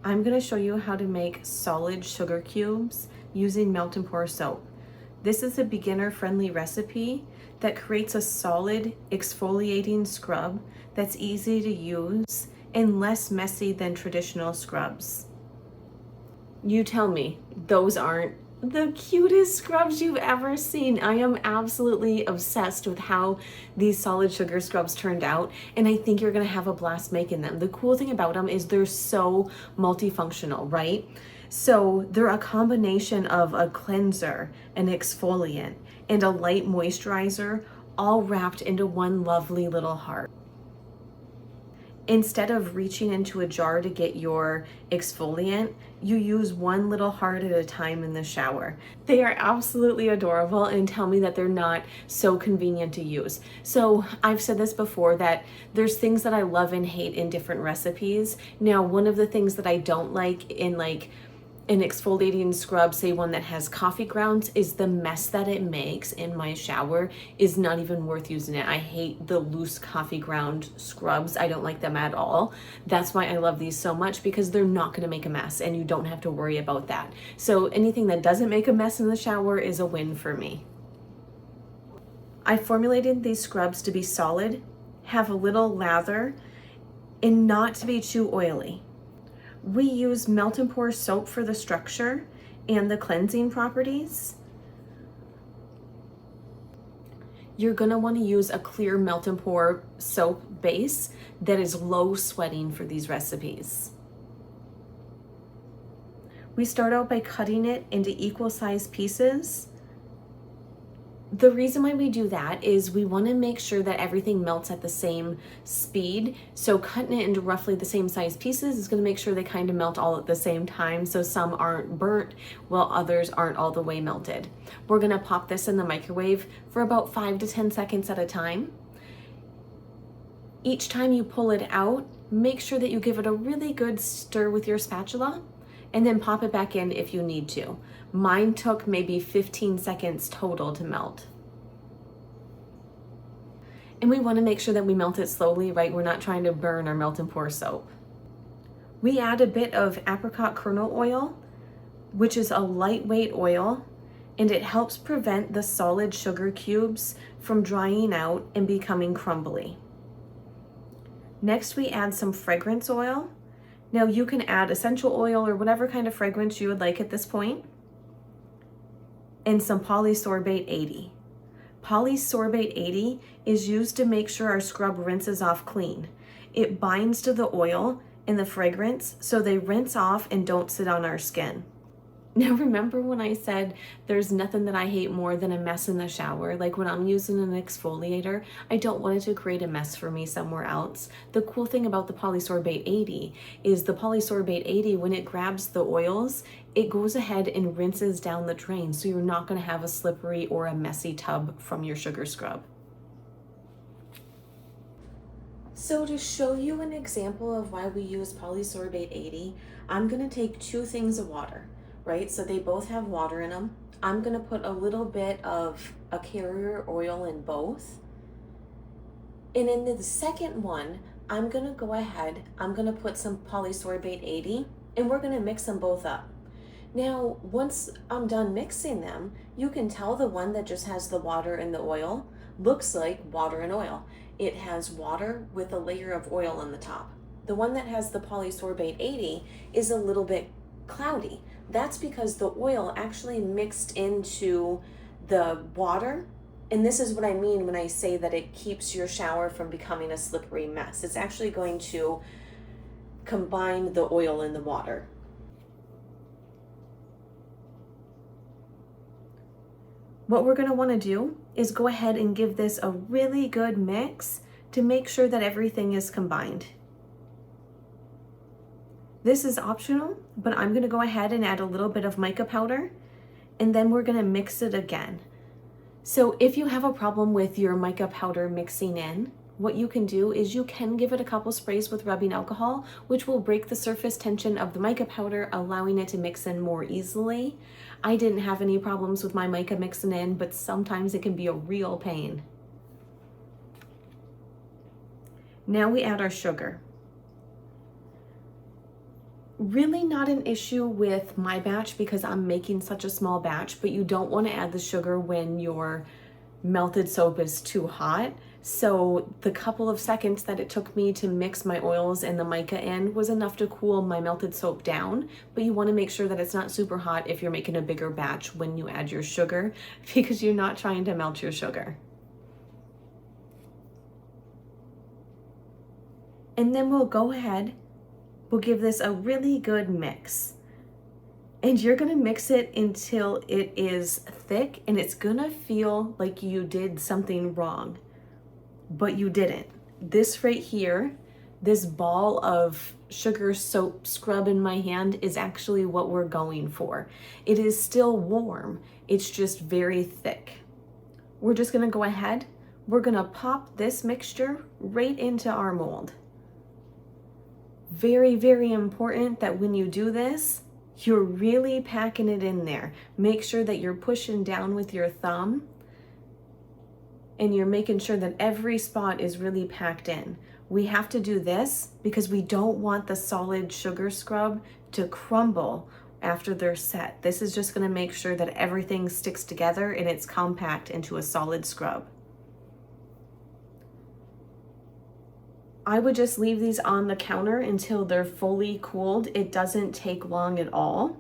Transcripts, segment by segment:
I'm going to show you how to make solid sugar cubes using melt and pour soap. This is a beginner-friendly recipe that creates a solid exfoliating scrub that's easy to use and less messy than traditional scrubs. You tell me, those aren't the cutest scrubs you've ever seen. I am absolutely obsessed with how these solid sugar scrubs turned out, and I think you're gonna have a blast making them. The cool thing about them is they're so multifunctional, right? So they're a combination of a cleanser, an exfoliant, and a light moisturizer, all wrapped into one lovely little heart. Instead of reaching into a jar to get your exfoliant, you use one little heart at a time in the shower. They are absolutely adorable, and tell me that they're not so convenient to use. So I've said this before, that there's things that I love and hate in different recipes. Now, one of the things that I don't like in an exfoliating scrub, say one that has coffee grounds, is the mess that it makes in my shower is not even worth using it. I hate the loose coffee ground scrubs. I don't like them at all. That's why I love these so much, because they're not gonna make a mess and you don't have to worry about that. So anything that doesn't make a mess in the shower is a win for me. I formulated these scrubs to be solid, have a little lather, and not to be too oily. We use melt and pour soap for the structure and the cleansing properties. You're gonna wanna use a clear melt and pour soap base that is low sweating for these recipes. We start out by cutting it into equal sized pieces. The reason why we do that is we want to make sure that everything melts at the same speed. So cutting it into roughly the same size pieces is going to make sure they kind of melt all at the same time, so some aren't burnt while others aren't all the way melted. We're going to pop this in the microwave for about 5 to 10 seconds at a time. Each time you pull it out, make sure that you give it a really good stir with your spatula, and then pop it back in if you need to. Mine took maybe 15 seconds total to melt. And we want to make sure that we melt it slowly, right? We're not trying to burn our melt and pour soap. We add a bit of apricot kernel oil, which is a lightweight oil, and it helps prevent the solid sugar cubes from drying out and becoming crumbly. Next, we add some fragrance oil. Now you can add essential oil or whatever kind of fragrance you would like at this point, and some polysorbate 80. Polysorbate 80 is used to make sure our scrub rinses off clean. It binds to the oil and the fragrance so they rinse off and don't sit on our skin. Now remember when I said there's nothing that I hate more than a mess in the shower? Like when I'm using an exfoliator, I don't want it to create a mess for me somewhere else. The cool thing about the polysorbate 80 is the polysorbate 80, when it grabs the oils, it goes ahead and rinses down the drain, so you're not going to have a slippery or a messy tub from your sugar scrub. So to show you an example of why we use polysorbate 80, I'm going to take 2 things of water. Right, so they both have water in them. I'm gonna put a little bit of a carrier oil in both. And in the second one, I'm gonna go ahead, I'm gonna put some polysorbate 80, and we're gonna mix them both up. Now, once I'm done mixing them, you can tell the one that just has the water and the oil looks like water and oil. It has water with a layer of oil on the top. The one that has the polysorbate 80 is a little bit cloudy. That's because the oil actually mixed into the water. And this is what I mean when I say that it keeps your shower from becoming a slippery mess. It's actually going to combine the oil in the water. What we're going to want to do is go ahead and give this a really good mix to make sure that everything is combined. This is optional, but I'm gonna go ahead and add a little bit of mica powder, and then we're gonna mix it again. So if you have a problem with your mica powder mixing in, what you can do is you can give it a couple sprays with rubbing alcohol, which will break the surface tension of the mica powder, allowing it to mix in more easily. I didn't have any problems with my mica mixing in, but sometimes it can be a real pain. Now we add our sugar. Really not an issue with my batch because I'm making such a small batch, but you don't want to add the sugar when your melted soap is too hot. So the couple of seconds that it took me to mix my oils and the mica in was enough to cool my melted soap down, but you want to make sure that it's not super hot if you're making a bigger batch when you add your sugar, because you're not trying to melt your sugar. And then we'll go ahead, we'll give this a really good mix. And you're gonna mix it until it is thick, and it's gonna feel like you did something wrong, but you didn't. This right here, this ball of sugar soap scrub in my hand is actually what we're going for. It is still warm, it's just very thick. We're just gonna go ahead, we're gonna pop this mixture right into our mold. Very, very important that when you do this, you're really packing it in there. Make sure that you're pushing down with your thumb and you're making sure that every spot is really packed in. We have to do this because we don't want the solid sugar scrub to crumble after they're set. This is just gonna make sure that everything sticks together and it's compact into a solid scrub. I would just leave these on the counter until they're fully cooled. It doesn't take long at all.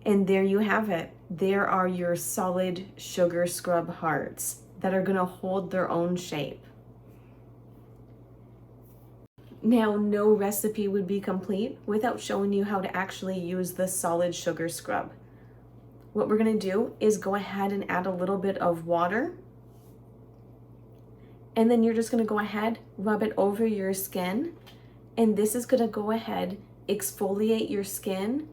And there you have it. There are your solid sugar scrub hearts that are gonna hold their own shape. Now, no recipe would be complete without showing you how to actually use the solid sugar scrub. What we're gonna do is go ahead and add a little bit of water. And then you're just gonna go ahead, rub it over your skin, and this is gonna go ahead, exfoliate your skin,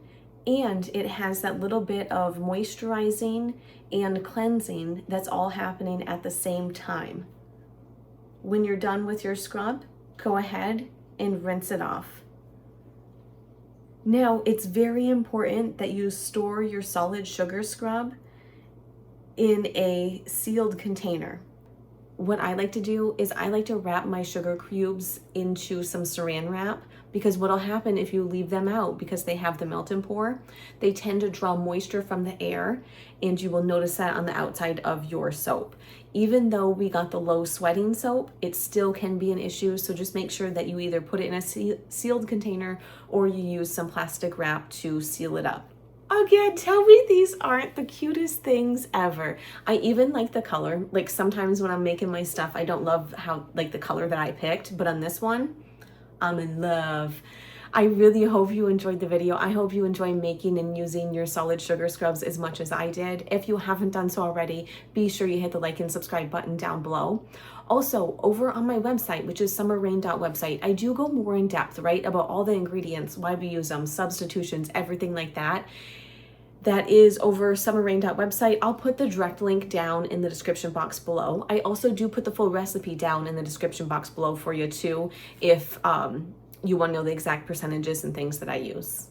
and it has that little bit of moisturizing and cleansing that's all happening at the same time. When you're done with your scrub, go ahead and rinse it off. Now, it's very important that you store your solid sugar scrub in a sealed container. What I like to do is I like to wrap my sugar cubes into some saran wrap, because what'll happen if you leave them out, because they have the melt and pour, they tend to draw moisture from the air, and you will notice that on the outside of your soap. Even though we got the low sweating soap, it still can be an issue, so just make sure that you either put it in a sealed container or you use some plastic wrap to seal it up. Again, tell me these aren't the cutest things ever. I even like the color. Like sometimes when I'm making my stuff, I don't love how like the color that I picked, but on this one, I'm in love. I really hope you enjoyed the video. I hope you enjoy making and using your solid sugar scrubs as much as I did. If you haven't done so already, be sure you hit the like and subscribe button down below. Also, over on my website, which is summerrain.website, I do go more in depth, right, about all the ingredients, why we use them, substitutions, everything like that. That is over summerrain.website. I'll put the direct link down in the description box below. I also do put the full recipe down in the description box below for you too, if you want to know the exact percentages and things that I use.